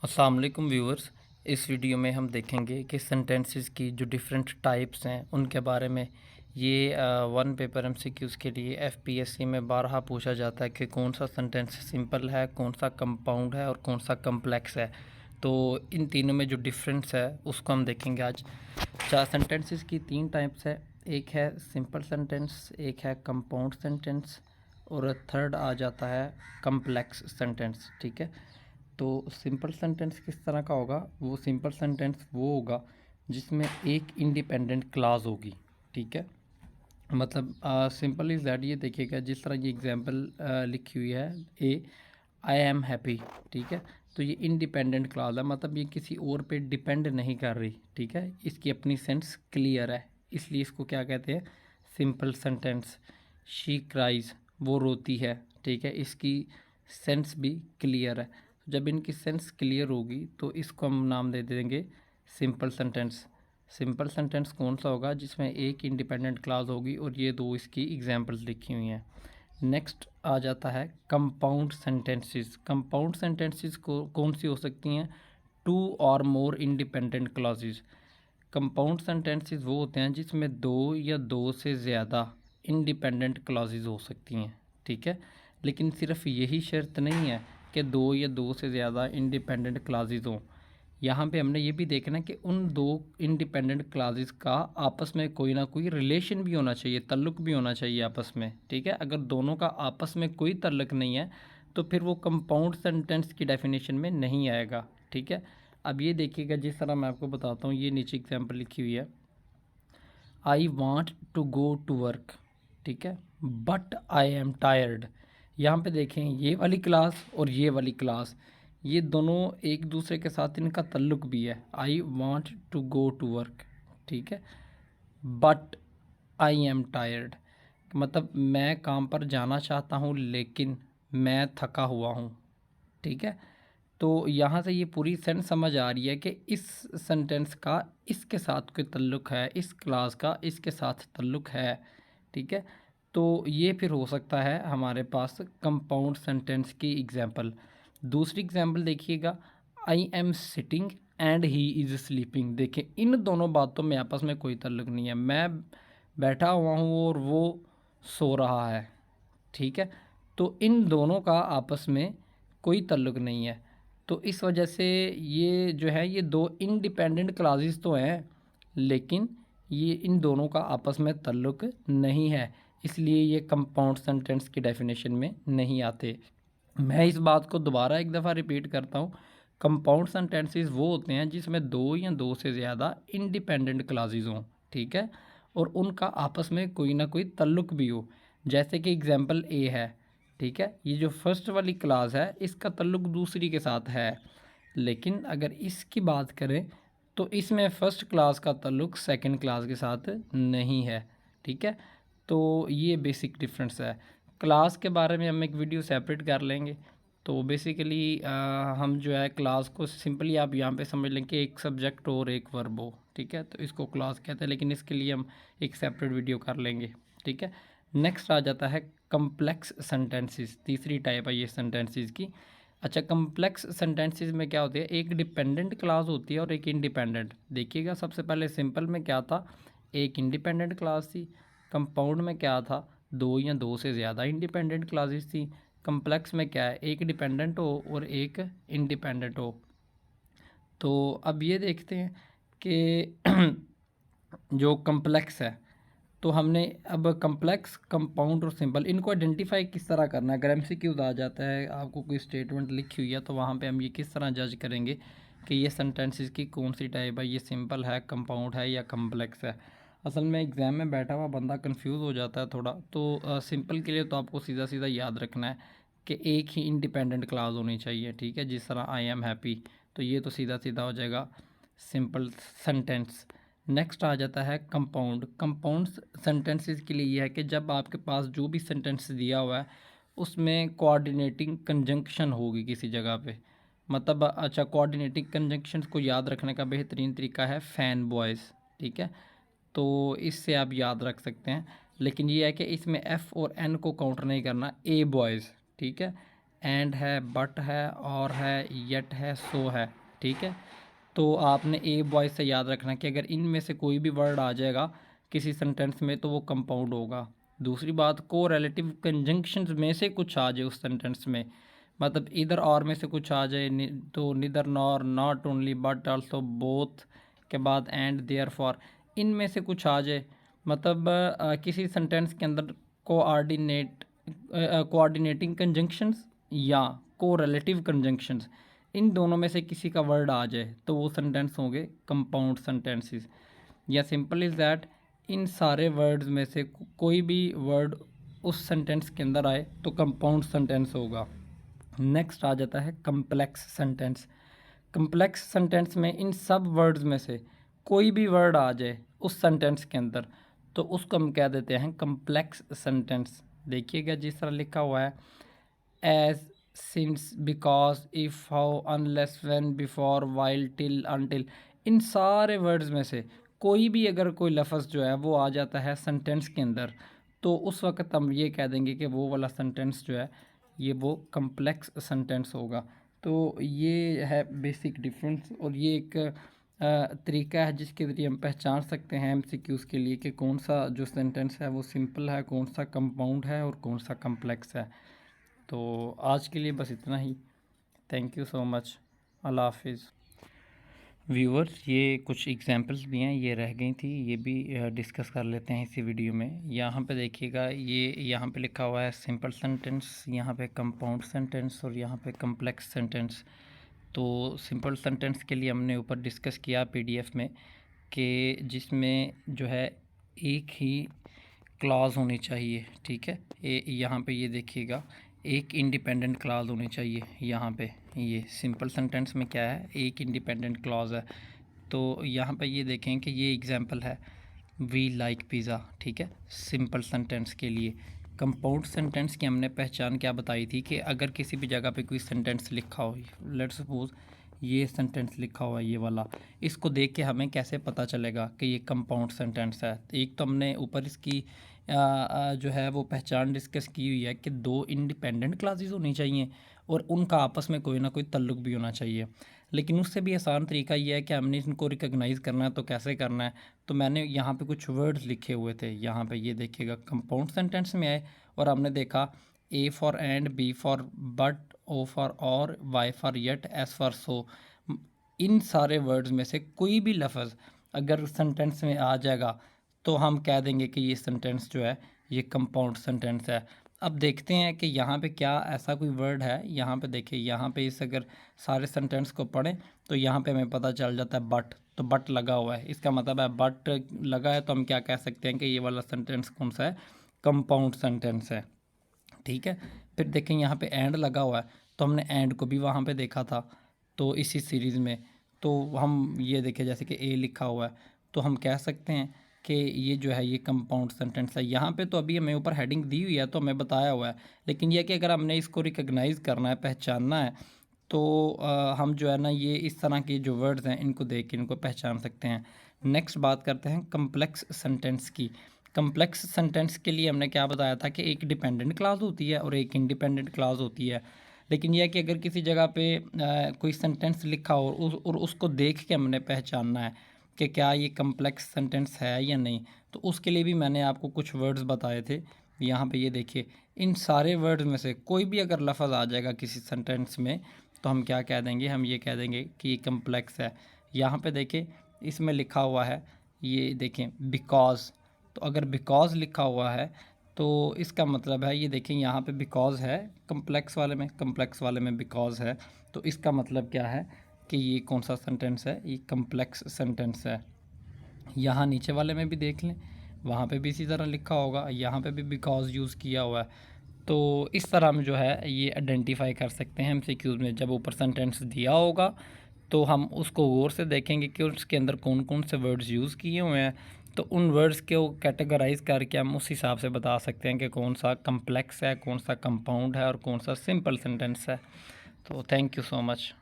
अस्सलाम वालेकुम व्यूअर्स। इस वीडियो में हम देखेंगे कि सेंटेंसेस की जो डिफरेंट टाइप्स हैं उनके बारे में। ये वन पेपर एमसीक्यूज़ के लिए एफपीएससी में बारहा पूछा जाता है कि कौन सा सेंटेंस सिंपल है, कौन सा कंपाउंड है और कौन सा कम्प्लेक्स है। तो इन तीनों में जो डिफरेंस है उसको हम देखेंगे आज। चार सेंटेंसेस की तीन टाइप्स है, एक है सिंपल सेंटेंस, एक है कंपाउंड सेंटेंस और थर्ड आ जाता है कम्प्लेक्स सेंटेंस। ठीक है, तो सिंपल सेंटेंस किस तरह का होगा? वो सिंपल सेंटेंस वो होगा जिसमें एक इंडिपेंडेंट क्लाज होगी। ठीक है, मतलब सिंपल इज़ दैट। ये देखिएगा जिस तरह ये एग्जांपल लिखी हुई है, ए आई एम हैप्पी। ठीक है, तो ये इंडिपेंडेंट क्लाज है, मतलब ये किसी और पे डिपेंड नहीं कर रही। ठीक है, इसकी अपनी सेंस क्लियर है, इसलिए इसको क्या कहते हैं? Simple sentence. शी क्राइज, वो रोती है। ठीक है, इसकी सेंस भी क्लियर है। जब इनकी सेंस क्लियर होगी तो इसको हम नाम दे देंगे सिंपल सेंटेंस। सिंपल सेंटेंस कौन सा होगा? जिसमें एक इंडिपेंडेंट क्लास होगी और ये दो इसकी एग्जांपल्स लिखी हुई हैं। नेक्स्ट आ जाता है कंपाउंड सेंटेंसेस। कंपाउंड सेंटेंसेस को कौन सी हो सकती हैं? टू और more independent clauses. Compound sentences वो होते हैं जिसमें दो या दो से ज़्यादा इंडिपेंडेंट क्लॉजेज हो सकती हैं। ठीक है, लेकिन सिर्फ यही शर्त नहीं है कि दो या दो से ज़्यादा इंडिपेंडेंट क्लॉजेज हों। यहाँ पे हमने ये भी देखना है कि उन दो इंडिपेंडेंट क्लॉजेज का आपस में कोई ना कोई रिलेशन भी होना चाहिए, ताल्लुक़ भी होना चाहिए आपस में। ठीक है, अगर दोनों का आपस में कोई ताल्लुक़ नहीं है तो फिर वो कंपाउंड सेंटेंस की डेफिनेशन में नहीं आएगा। ठीक है, अब ये देखिएगा जिस तरह मैं आपको बताता हूँ, ये नीचे एग्जाम्पल लिखी हुई है, I want to go to work. ठीक है, बट आई एम टायर्ड। यहाँ पे देखें ये वाली क्लास और ये वाली क्लास, ये दोनों एक दूसरे के साथ इनका ताल्लुक़ भी है। I want to go to work, ठीक है, बट आई एम टायर्ड, मतलब मैं काम पर जाना चाहता हूँ लेकिन मैं थका हुआ हूँ। ठीक है, तो यहाँ से ये पूरी सेंस समझ आ रही है कि इस सेंटेंस का इसके साथ कोई ताल्लुक़ है, इस क्लास का इसके साथ ताल्लुक़ है। ठीक है, तो ये फिर हो सकता है हमारे पास कंपाउंड सेंटेंस की एग्जांपल। दूसरी एग्जांपल देखिएगा, I am sitting and he is sleeping. देखिए इन दोनों बातों में आपस में कोई ताल्लुक़ नहीं है, मैं बैठा हुआ हूँ और वो सो रहा है। ठीक है, तो इन दोनों का आपस में कोई ताल्लुक़ नहीं है। तो इस वजह से ये जो है ये दो इंडिपेंडेंट क्लासेस तो हैं लेकिन ये इन दोनों का आपस में ताल्लुक़ नहीं है, इसलिए ये कंपाउंड सेंटेंस की डेफिनेशन में नहीं आते। मैं इस बात को दोबारा एक दफ़ा रिपीट करता हूँ, कंपाउंड सेंटेंसेस वो होते हैं जिसमें दो या दो से ज़्यादा इंडिपेंडेंट क्लासेस हों। ठीक है, और उनका आपस में कोई ना कोई ताल्लुक़ भी हो। जैसे कि एग्जांपल ए है। ठीक है, ये जो फर्स्ट वाली क्लास है इसका ताल्लुक़ दूसरी के साथ है, लेकिन अगर इसकी बात करें तो इसमें फ़र्स्ट क्लास का ताल्लुक़ सेकंड क्लास के साथ नहीं है। ठीक है, तो ये बेसिक डिफरेंस है। क्लास के बारे में हम एक वीडियो सेपरेट कर लेंगे। तो बेसिकली हम जो है क्लास को सिंपली आप यहाँ पे समझ लें कि एक सब्जेक्ट और एक वर्ब हो। ठीक है, तो इसको क्लास कहते हैं, लेकिन इसके लिए हम एक सेपरेट वीडियो कर लेंगे। ठीक है, नेक्स्ट आ जाता है कम्प्लेक्स सेंटेंसेस। तीसरी टाइप है ये सेंटेंसेस की। अच्छा, कम्प्लेक्स सेंटेंसेस में क्या होती है? एक डिपेंडेंट क्लास होती है और एक इंडिपेंडेंट। देखिएगा सबसे पहले सिंपल में क्या था? एक इंडिपेंडेंट क्लास थी। कंपाउंड में क्या था? दो या दो से ज़्यादा इंडिपेंडेंट क्लासेस थी। कम्प्लेक्स में क्या है? एक डिपेंडेंट हो और एक इंडिपेंडेंट हो। तो अब ये देखते हैं कि जो कम्प्लेक्स है, तो हमने अब कम्प्लेक्स, कंपाउंड और सिंपल इनको आइडेंटिफाई किस तरह करना है? अगर एमसीक्यूज़ आ जाता है, आपको कोई स्टेटमेंट लिखी हुई है, तो वहाँ पे हम ये किस तरह जज करेंगे कि ये सेंटेंसेस की कौन सी टाइप है, ये सिंपल है, कंपाउंड है या कम्प्लेक्स है? असल में एग्ज़ाम में बैठा हुआ बंदा कंफ्यूज हो जाता है थोड़ा। तो सिंपल के लिए तो आपको सीधा सीधा याद रखना है कि एक ही इंडिपेंडेंट क्लास होनी चाहिए। ठीक है, जिस तरह आई एम हैप्पी, तो ये तो सीधा सीधा हो जाएगा सिंपल सेंटेंस। नेक्स्ट आ जाता है कंपाउंड। कंपाउंड सेंटेंसेस के लिए यह है कि जब आपके पास जो भी सेंटेंस दिया हुआ है उसमें कोऑर्डिनेटिंग कंजंक्शन होगी किसी जगह पे। मतलब अच्छा, कोऑर्डिनेटिंग कंजंक्शंस को याद रखने का बेहतरीन तरीका है फैन बॉयज़। ठीक है, तो इससे आप याद रख सकते हैं, लेकिन ये है कि इसमें एफ़ और एन को काउंटर नहीं करना, ए बॉयज़। ठीक है, एंड है, बट है, और है, येट है, सो है। ठीक है, तो आपने ए वॉइस से याद रखना कि अगर इनमें से कोई भी वर्ड आ जाएगा किसी सेंटेंस में तो वो कंपाउंड होगा। दूसरी बात, को रिलेटिव कंजंक्शंस में से कुछ आ जाए उस सेंटेंस में, मतलब इधर और में से कुछ आ जाए तो neither nor, not only, but also, both के बाद एंड, देयरफॉर, इनमें से कुछ आ जाए, मतलब किसी सेंटेंस के अंदर कोऑर्डिनेटिंग कंजंक्शंस या को रिलेटिव कंजंक्शंस, इन दोनों में से किसी का वर्ड आ जाए तो वो सेंटेंस होंगे कंपाउंड सेंटेंसेस। या सिंपल इज़ दैट, इन सारे वर्ड्स में से कोई भी वर्ड उस सेंटेंस के अंदर आए तो कंपाउंड सेंटेंस होगा। नेक्स्ट आ जाता है कम्प्लेक्स सेंटेंस। कम्प्लेक्स सेंटेंस में इन सब वर्ड्स में से कोई भी वर्ड आ जाए उस सेंटेंस के अंदर तो उसको हम कह देते हैं कम्प्लेक्स सेंटेंस। देखिएगा जिस तरह लिखा हुआ है, as, since, because, if, how, unless, when, before, while, till, until, इन सारे वर्ड्स में से कोई भी अगर कोई लफ्ज़ जो है वो आ जाता है सेंटेंस के अंदर तो उस वक्त हम ये कह देंगे कि वो वाला सेंटेंस जो है ये वो कम्प्लेक्स सेंटेंस होगा। तो ये है बेसिक डिफरेंस, और ये एक तरीका है जिसके ज़रिए हम पहचान सकते हैं एमसीक्यूज़ के लिए कि कौन सा जो सेंटेंस है वो सिंपल है, कौन सा कंपाउंड है और कौन सा कम्प्लेक्स है। तो आज के लिए बस इतना ही। Thank you so much. अल्लाह हाफिज़। व्यूअर्स, ये कुछ एग्जांपल्स भी हैं, ये रह गई थी, ये भी डिस्कस कर लेते हैं इसी वीडियो में। यहाँ पे देखिएगा, ये यहाँ पे लिखा हुआ है सिंपल सेंटेंस, यहाँ पे कंपाउंड सेंटेंस और यहाँ पे कम्प्लेक्स सेंटेंस। तो सिंपल सेंटेंस के लिए हमने ऊपर डिस्कस किया पीडीएफ में कि जिसमें जो है एक ही क्लॉज होनी चाहिए। ठीक है, यहाँ पे ये देखिएगा एक इंडिपेंडेंट क्लॉज होनी चाहिए। यहाँ पे ये सिंपल सेंटेंस में क्या है, एक इंडिपेंडेंट क्लॉज है। तो यहाँ पे ये देखें कि ये एग्जांपल है, वी लाइक पिज़्ज़ा। ठीक है, सिंपल सेंटेंस के लिए। कंपाउंड सेंटेंस की हमने पहचान क्या बताई थी कि अगर किसी भी जगह पे कोई सेंटेंस लिखा हो, लेट्स सपोज ये सेंटेंस लिखा हुआ है ये वाला, इसको देख के हमें कैसे पता चलेगा कि ये कंपाउंड सेंटेंस है। एक तो हमने ऊपर इसकी जो है वो पहचान डिस्कस की हुई है कि दो इंडिपेंडेंट क्लासेस होनी चाहिए और उनका आपस में कोई ना कोई ताल्लुक भी होना चाहिए। लेकिन उससे भी आसान तरीका ये है कि हमने इनको रिकॉग्नाइज़ करना है। तो कैसे करना है, तो मैंने यहाँ पे कुछ वर्ड्स लिखे हुए थे, यहाँ पे ये देखिएगा कंपाउंड सेंटेंस में आए और हमने देखा A for and, B for but, O for or, Y for yet, S for so. इन सारे वर्ड्स में से कोई भी लफ्ज़ अगर सेंटेंस में आ जाएगा तो हम कह देंगे कि ये सेंटेंस जो है ये कंपाउंड सेंटेंस है। अब देखते हैं कि यहाँ पे क्या ऐसा कोई वर्ड है। यहाँ पे देखिए, यहाँ पे इस अगर सारे सेंटेंस को पढ़ें तो यहाँ पे हमें पता चल जाता है बट, तो बट लगा हुआ है, इसका मतलब है बट लगा है तो हम क्या कह सकते हैं कि ये वाला सेंटेंस कौन सा है, कंपाउंड सेंटेंस है। ठीक है, फिर देखें यहाँ पे एंड लगा हुआ है तो हमने एंड को भी वहाँ पे देखा था तो इसी सीरीज़ में। तो हम ये देखें जैसे कि ए लिखा हुआ है तो हम कह सकते हैं कि ये जो है ये कंपाउंड सेंटेंस है। यहाँ पे तो अभी हमें ऊपर हेडिंग दी हुई है तो हमें बताया हुआ है, लेकिन यह कि अगर हमने इसको रिकग्नाइज़ करना है, पहचानना है, तो हम जो है ना ये इस तरह के जो वर्ड्स हैं इनको देख के इनको पहचान सकते हैं। नेक्स्ट बात करते हैं कम्प्लेक्स सेंटेंस की। कम्प्लेक्स सेंटेंस के लिए हमने क्या बताया था कि एक डिपेंडेंट क्लॉज होती है और एक इंडिपेंडेंट क्लॉज होती है। लेकिन यह कि अगर किसी जगह पे कोई सेंटेंस लिखा हो और उसको देख के हमने पहचानना है कि क्या ये कम्प्लेक्स सेंटेंस है या नहीं, तो उसके लिए भी मैंने आपको कुछ वर्ड्स बताए थे। यहाँ पे ये देखिए, इन सारे वर्ड्स में से कोई भी अगर लफ्ज़ आ जाएगा किसी सेंटेंस में तो हम क्या कह देंगे, हम ये कह देंगे कि ये कम्प्लेक्स है। यहाँ पे देखिए इसमें लिखा हुआ है, ये देखें बिकॉज़, तो अगर बिकॉज़ लिखा हुआ है तो इसका मतलब है, ये देखें यहाँ पे बिकॉज़ है कम्प्लेक्स वाले में, कम्प्लेक्स वाले में बिकॉज़ है, तो इसका मतलब क्या है कि ये कौन सा सेंटेंस है, ये कम्प्लेक्स सेंटेंस है। यहाँ नीचे वाले में भी देख लें, वहाँ पे भी इसी तरह लिखा होगा, यहाँ पे भी बिकॉज़ यूज़ किया हुआ है। तो इस तरह हम जो है ये आइडेंटिफाई कर सकते हैं एमसीक्यूज़ में। जब ऊपर सेंटेंस दिया होगा तो हम उसको गौर से देखेंगे कि उसके अंदर कौन कौन से वर्ड्स यूज़ किए हुए हैं, तो उन वर्ड्स को कैटेगराइज करके हम उस हिसाब से बता सकते हैं कि कौन सा कम्प्लेक्स है, कौन सा कंपाउंड है और कौन सा सिंपल सेंटेंस है। तो थैंक यू सो मच।